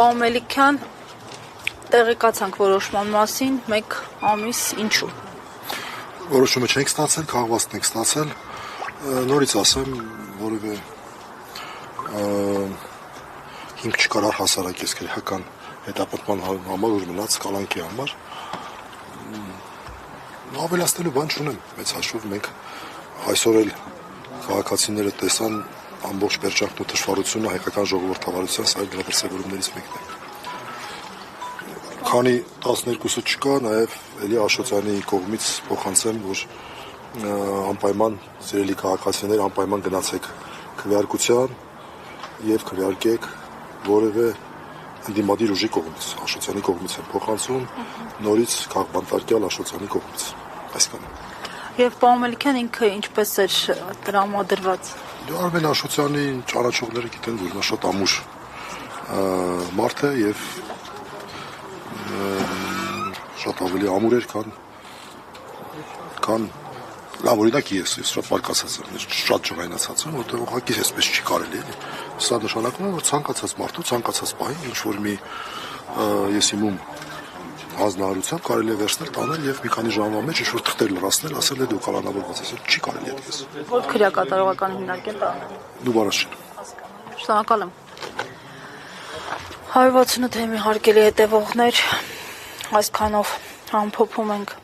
Ամելիքյան տեղեկացանք որոշման մասին 1 ամիս ինչու։ Որոշումը չենք ստացել, քաղվածքն ենք ստացել, նորից ասեմ, որևէ հիմք չկար հասարակական հետապնդման համար, որ մնաց կալանքի համար, ավելացնելու բան չունեմ, մեծ հաշվով մենք այսօր էլ քաղաքացիները տեսան ամբողջ պերճախտն ու թշվառությունը հայկական ժողովրդավարության սայլ դրսևորումներից մեկն է։ Քանի 12-ը չկա, նաև էլի Աշոտյանի կողմից փոխանցեմ, որ անպայման սիրելի քաղաքացիներ, անպայման գնացեք քվեարկության եւ քվեարկեք որևէ ընդդիմադիր ուժի կողմից, Աշոտյանի կողմից են փոխանցում, նորից քաղբանտարկյալ Աշոտյանի կողմից, այսքանը։ Եվ պարոն Ամելիքյան ինքը ինչպես էր տրամադրված։ Արմեն Աշոտյանի ճանաչողները գիտեն, որ նա շատ ամուր մարդ է եւ շատ ավելի ամուր էր, քան լավ օրինակ ես շատ վարկացած եմ, շատ ջղայնացած եմ, որտեղ ուղղակի այսպես չի կարելի էլի։ Սա նշանակում է, որ ցանկացած մարդու ցանկացած բանի ինչ որ մի ես իմում հանձնարարությամբ կարելի է վերցնել, տանել եւ մի քանի ժամվա մեջ ինչ որ թղթեր լրացնել, ասել է դու կալանավորված ես, չի կարելի այդպես։ Որ քրեակատարողական հիմնարկել տա։ Դու բարաշին։ Շնորհակալ եմ։ 168 թեմի հարգելի հետևողներ, այսքանով ամփոփում ենք